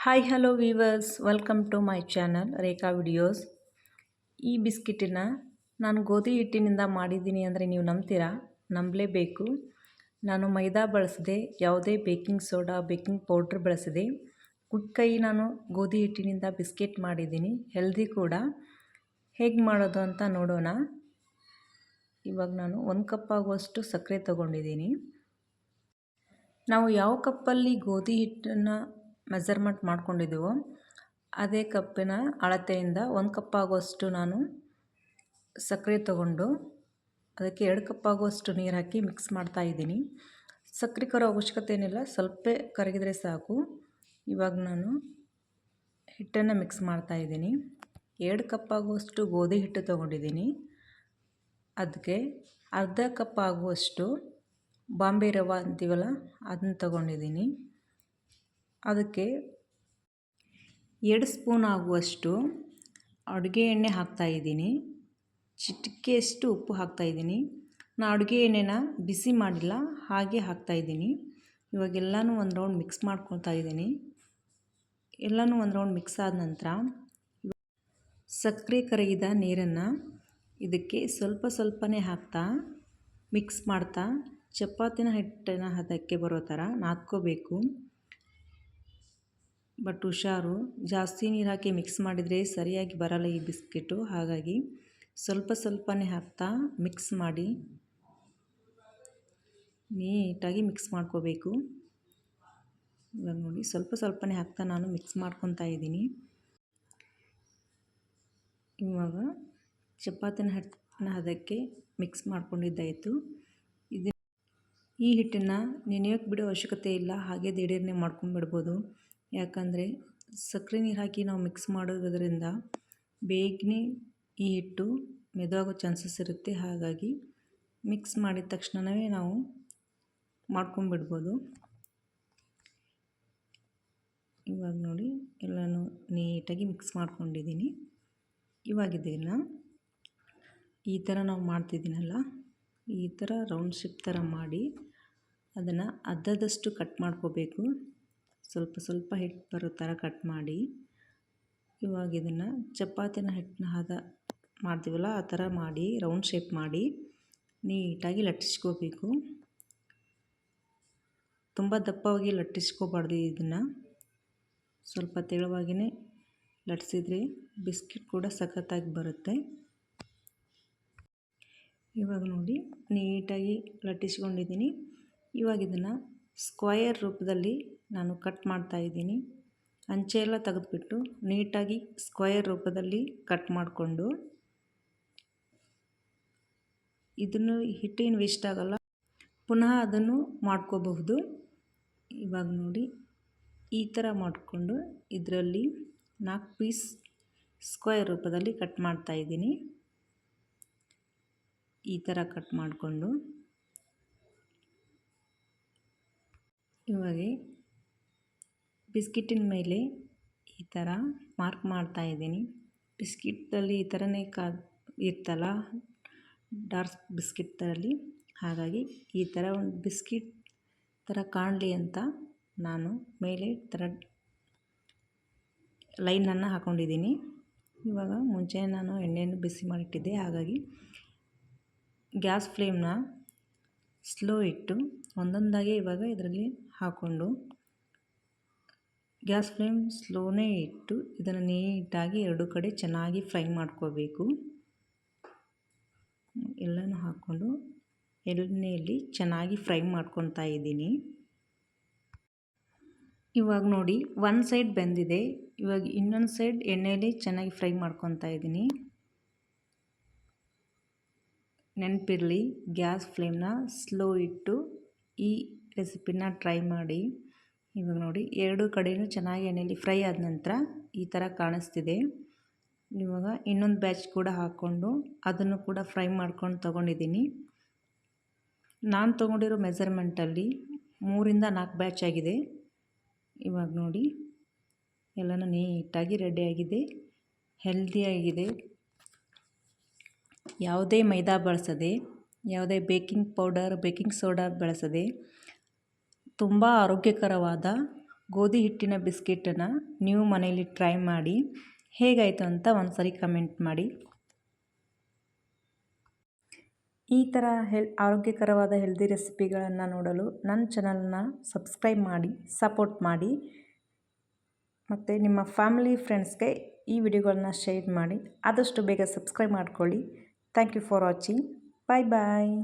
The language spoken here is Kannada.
Hi hello viewers, welcome to my channel Rekha videos. ಈ ಬಿಸ್ಕಿಟನ್ನ ನಾನು ಗೋಧಿ ಹಿಟ್ಟಿನಿಂದ ಮಾಡಿದ್ದೀನಿ ಅಂದರೆ ನೀವು ನಂಬ್ತೀರಾ? ನಂಬಲೇಬೇಕು. ನಾನು ಮೈದಾ ಬಳಸದೆ, ಯಾವುದೇ ಬೇಕಿಂಗ್ ಸೋಡಾ, ಬೇಕಿಂಗ್ ಪೌಡ್ರ್ ಬಳಸದೆ ಕೈ ನಾನು ಗೋಧಿ ಹಿಟ್ಟಿನಿಂದ ಬಿಸ್ಕೆಟ್ ಮಾಡಿದ್ದೀನಿ. ಹೆಲ್ದಿ ಕೂಡ. ಹೇಗೆ ಮಾಡೋದು ಅಂತ ನೋಡೋಣ. ಇವಾಗ ನಾನು 1 ಕಪ್ ಆಗುವಷ್ಟು ಸಕ್ಕರೆ ತೊಗೊಂಡಿದ್ದೀನಿ. ನಾವು ಯಾವ ಕಪ್ಪಲ್ಲಿ ಗೋಧಿ ಹಿಟ್ಟನ್ನು ಮೆಜರ್ಮೆಂಟ್ ಮಾಡ್ಕೊಂಡಿದ್ದೀವೋ ಅದೇ ಕಪ್ಪಿನ ಅಳತೆಯಿಂದ 1 ಕಪ್ ಆಗುವಷ್ಟು ನಾನು ಸಕ್ಕರೆ ತಗೊಂಡು ಅದಕ್ಕೆ 2 ಕಪ್ ಆಗುವಷ್ಟು ನೀರು ಹಾಕಿ ಮಿಕ್ಸ್ ಮಾಡ್ತಾಯಿದ್ದೀನಿ. ಸಕ್ಕರೆ ಕರೋ ಅವಶ್ಯಕತೆ ಏನಿಲ್ಲ, ಸ್ವಲ್ಪ ಕರಗಿದರೆ ಸಾಕು. ಇವಾಗ ನಾನು ಹಿಟ್ಟನ್ನು ಮಿಕ್ಸ್ ಮಾಡ್ತಾಯಿದ್ದೀನಿ. 2 ಕಪ್ ಆಗುವಷ್ಟು ಗೋಧಿ ಹಿಟ್ಟು ತೊಗೊಂಡಿದ್ದೀನಿ. ಅದಕ್ಕೆ ಅರ್ಧ ಕಪ್ ಆಗುವಷ್ಟು ಬಾಂಬೆ ರವೆ ಅಂತೀವಲ್ಲ ಅದನ್ನು ತೊಗೊಂಡಿದ್ದೀನಿ. ಅದಕ್ಕೆ 2 ಸ್ಪೂನ್ ಆಗುವಷ್ಟು ಅಡುಗೆ ಎಣ್ಣೆ ಹಾಕ್ತಾಯಿದ್ದೀನಿ. ಚಿಟಿಕೆಯಷ್ಟು ಉಪ್ಪು ಹಾಕ್ತಾಯಿದ್ದೀನಿ. ನಾನು ಅಡುಗೆ ಎಣ್ಣೆನ ಬಿಸಿ ಮಾಡಿಲ್ಲ, ಹಾಗೆ ಹಾಕ್ತಾಯಿದ್ದೀನಿ. ಇವಾಗೆಲ್ಲನೂ ಒಂದು ರೌಂಡ್ ಮಿಕ್ಸ್ ಮಾಡ್ಕೊತಾ ಇದ್ದೀನಿ. ಎಲ್ಲನೂ ಒಂದು ರೌಂಡ್ ಮಿಕ್ಸ್ ಆದ ನಂತರ ಸಕ್ಕರೆ ಕರಗಿದ ನೀರನ್ನು ಇದಕ್ಕೆ ಸ್ವಲ್ಪ ಸ್ವಲ್ಪನೇ ಹಾಕ್ತಾ ಮಿಕ್ಸ್ ಮಾಡ್ತಾ ಚಪಾತಿನ ಹಿಟ್ಟಿನ ಹದಕ್ಕೆ ಬರೋ ಥರ ನಾದ್ಕೋಬೇಕು. ಬಟ್ ಹುಷಾರು, ಜಾಸ್ತಿ ನೀರು ಹಾಕಿ ಮಿಕ್ಸ್ ಮಾಡಿದರೆ ಸರಿಯಾಗಿ ಬರಲ್ಲ ಈ ಬಿಸ್ಕೆಟು. ಹಾಗಾಗಿ ಸ್ವಲ್ಪ ಸ್ವಲ್ಪನೇ ಹಾಕ್ತಾ ಮಿಕ್ಸ್ ಮಾಡಿ ನೀಟಾಗಿ ಮಿಕ್ಸ್ ಮಾಡ್ಕೋಬೇಕು. ಇವಾಗ ನೋಡಿ, ಸ್ವಲ್ಪ ಸ್ವಲ್ಪನೇ ಹಾಕ್ತಾ ನಾನು ಮಿಕ್ಸ್ ಮಾಡ್ಕೊತಾ ಇದ್ದೀನಿ. ಇವಾಗ ಚಪಾತಿನ ಹಿಟ್ಟಿನ ಹದಕ್ಕೆ ಮಿಕ್ಸ್ ಮಾಡ್ಕೊಂಡಿದ್ದಾಯಿತು. ಈ ಹಿಟ್ಟನ್ನು ನೆನೆಯೋಕ್ಕೆ ಬಿಡೋ ಅವಶ್ಯಕತೆ ಇಲ್ಲ, ಹಾಗೆ ದಿಢೀರ್ನೇ ಮಾಡ್ಕೊಂಡ್ಬಿಡ್ಬೋದು. ಯಾಕಂದರೆ ಸಕ್ಕರೆ ನೀರು ಹಾಕಿ ನಾವು ಮಿಕ್ಸ್ ಮಾಡೋದ್ರಿಂದ ಬೇಗನೆ ಈ ಹಿಟ್ಟು ಮೆದುವಾಗೋ ಚಾನ್ಸಸ್ ಇರುತ್ತೆ. ಹಾಗಾಗಿ ಮಿಕ್ಸ್ ಮಾಡಿದ ತಕ್ಷಣವೇ ನಾವು ಮಾಡ್ಕೊಂಡ್ಬಿಡ್ಬೋದು. ಇವಾಗ ನೋಡಿ, ಎಲ್ಲನೂ ನೀಟಾಗಿ ಮಿಕ್ಸ್ ಮಾಡ್ಕೊಂಡಿದ್ದೀನಿ. ಇವಾಗ ಇದನ್ನು ಈ ಥರ ನಾವು ಮಾಡ್ತಿದ್ದೀನಲ್ಲ, ಈ ಥರ ರೌಂಡ್ ಶೇಪ್ ಥರ ಮಾಡಿ ಅದನ್ನು ಅರ್ಧದಷ್ಟು ಕಟ್ ಮಾಡ್ಕೋಬೇಕು. ಸ್ವಲ್ಪ ಸ್ವಲ್ಪ ಹಿಟ್ಟು ಬರೋ ಥರ ಕಟ್ ಮಾಡಿ ಇವಾಗ ಇದನ್ನು ಚಪಾತಿನ ಹಿಟ್ಟಿನ ಹದ ಮಾಡ್ತೀವಲ್ಲ ಆ ಥರ ಮಾಡಿ ರೌಂಡ್ ಶೇಪ್ ಮಾಡಿ ನೀಟಾಗಿ ಲಟ್ಟಿಸ್ಕೋಬೇಕು. ತುಂಬ ದಪ್ಪವಾಗಿ ಲಟ್ಟಿಸ್ಕೋಬಾರ್ದು. ಇದನ್ನು ಸ್ವಲ್ಪ ತೆಳುವಾಗಿಯೇ ಲಟ್ಟಿಸಿದ್ರೆ ಬಿಸ್ಕಿಟ್ ಕೂಡ ಸಖತ್ತಾಗಿ ಬರುತ್ತೆ. ಇವಾಗ ನೋಡಿ, ನೀಟಾಗಿ ಲಟ್ಟಿಸ್ಕೊಂಡಿದ್ದೀನಿ. ಇವಾಗ ಇದನ್ನು ಸ್ಕ್ವಯರ್ ರೂಪದಲ್ಲಿ ನಾನು ಕಟ್ ಮಾಡ್ತಾಯಿದ್ದೀನಿ. ಅಂಚೆ ಎಲ್ಲ ತೆಗೆದುಬಿಟ್ಟು ನೀಟಾಗಿ ಸ್ಕ್ವಯರ್ ರೂಪದಲ್ಲಿ ಕಟ್ ಮಾಡಿಕೊಂಡು ಇದನ್ನು ಹಿಟ್ಟೇನು ವೇಸ್ಟ್ ಆಗಲ್ಲ, ಪುನಃ ಅದನ್ನು ಮಾಡ್ಕೋಬಹುದು. ಇವಾಗ ನೋಡಿ, ಈ ಥರ ಮಾಡಿಕೊಂಡು ಇದರಲ್ಲಿ 4 ಪೀಸ್ ಸ್ಕ್ವಯರ್ ರೂಪದಲ್ಲಿ ಕಟ್ ಮಾಡ್ತಾಯಿದ್ದೀನಿ. ಈ ಥರ ಕಟ್ ಮಾಡಿಕೊಂಡು ಇವಾಗ ಬಿಸ್ಕಿಟಿನ ಮೇಲೆ ಈ ಥರ ಮಾರ್ಕ್ ಮಾಡ್ತಾಯಿದ್ದೀನಿ. ಬಿಸ್ಕಿಟಲ್ಲಿ ಈ ಥರನೇ ಇರ್ತಲ್ಲ, ಡಾರ್ಕ್ ಬಿಸ್ಕಿಟ್ ಥರಲ್ಲಿ. ಹಾಗಾಗಿ ಈ ಥರ ಒಂದು ಬಿಸ್ಕಿಟ್ ಥರ ಕಾಣಲಿ ಅಂತ ನಾನು ಮೇಲೆ ಥರ ಲೈನನ್ನು ಹಾಕ್ಕೊಂಡಿದ್ದೀನಿ. ಇವಾಗ ಮುಂಚೆ ನಾನು ಎಣ್ಣೆಯನ್ನು ಬಿಸಿ ಮಾಡಿಟ್ಟಿದ್ದೆ, ಹಾಗಾಗಿ ಗ್ಯಾಸ್ ಫ್ಲೇಮ್ನ ಸ್ಲೋ ಇಟ್ಟು ಒಂದೊಂದಾಗೆ ಇವಾಗ ಇದರಲ್ಲಿ ಹಾಕ್ಕೊಂಡು ಗ್ಯಾಸ್ ಫ್ಲೇಮ್ ಸ್ಲೋನೇ ಇಟ್ಟು ಇದನ್ನು ನೀಟಾಗಿ 2 ಕಡೆ ಚೆನ್ನಾಗಿ ಫ್ರೈ ಮಾಡ್ಕೋಬೇಕು. ಎಲ್ಲನೂ ಹಾಕ್ಕೊಂಡು ಎಣ್ಣೆಯಲ್ಲಿ ಚೆನ್ನಾಗಿ ಫ್ರೈ ಮಾಡ್ಕೊತಾ ಇದ್ದೀನಿ. ಇವಾಗ ನೋಡಿ, ಒಂದು ಸೈಡ್ ಬೆಂದಿದೆ. ಇವಾಗ ಇನ್ನೊಂದು ಸೈಡ್ ಎಣ್ಣೆಯಲ್ಲಿ ಚೆನ್ನಾಗಿ ಫ್ರೈ ಮಾಡ್ಕೊತಾ ಇದ್ದೀನಿ. ನೆನಪಿರಲಿ, ಗ್ಯಾಸ್ ಫ್ಲೇಮ್ನ ಸ್ಲೋ ಇಟ್ಟು ಈ ರೆಸಿಪಿನ ಟ್ರೈ ಮಾಡಿ. ಇವಾಗ ನೋಡಿ, 2 ಕಡೆಯೂ ಚೆನ್ನಾಗಿ ಎಣ್ಣೆಯಲ್ಲಿ ಫ್ರೈ ಆದ ನಂತರ ಈ ಥರ ಕಾಣಿಸ್ತಿದೆ. ಇವಾಗ ಇನ್ನೊಂದು ಬ್ಯಾಚ್ ಕೂಡ ಹಾಕ್ಕೊಂಡು ಅದನ್ನು ಕೂಡ ಫ್ರೈ ಮಾಡ್ಕೊಂಡು ತೊಗೊಂಡಿದ್ದೀನಿ. ನಾನು ತೊಗೊಂಡಿರೋ ಮೆಜರ್ಮೆಂಟಲ್ಲಿ 3ರಿಂದ 4 ಬ್ಯಾಚ್ ಆಗಿದೆ. ಇವಾಗ ನೋಡಿ, ಎಲ್ಲನೂ ನೀಟಾಗಿ ರೆಡಿಯಾಗಿದೆ, ಹೆಲ್ದಿಯಾಗಿದೆ. ಯಾವುದೇ ಮೈದಾ ಬಳಸದೆ, ಯಾವುದೇ ಬೇಕಿಂಗ್ ಪೌಡರ್, ಬೇಕಿಂಗ್ ಸೋಡಾ ಬಳಸದೆ ತುಂಬ ಆರೋಗ್ಯಕರವಾದ ಗೋಧಿ ಹಿಟ್ಟಿನ ಬಿಸ್ಕೆಟನ್ನು ನೀವು ಮನೆಯಲ್ಲಿ ಟ್ರೈ ಮಾಡಿ ಹೇಗಾಯಿತು ಅಂತ ಒಂದು ಸರಿ ಕಮೆಂಟ್ ಮಾಡಿ. ಈ ಥರ ಆರೋಗ್ಯಕರವಾದ ಹೆಲ್ದಿ ರೆಸಿಪಿಗಳನ್ನು ನೋಡಲು ನನ್ನ ಚಾನಲ್ನ ಸಬ್ಸ್ಕ್ರೈಬ್ ಮಾಡಿ ಸಪೋರ್ಟ್ ಮಾಡಿ. ಮತ್ತು ನಿಮ್ಮ ಫ್ಯಾಮಿಲಿ ಫ್ರೆಂಡ್ಸ್ಗೆ ಈ ವಿಡಿಯೋಗಳನ್ನ ಶೇರ್ ಮಾಡಿ. ಆದಷ್ಟು ಬೇಗ ಸಬ್ಸ್ಕ್ರೈಬ್ ಮಾಡ್ಕೊಳ್ಳಿ. Thank you for watching. Bye bye.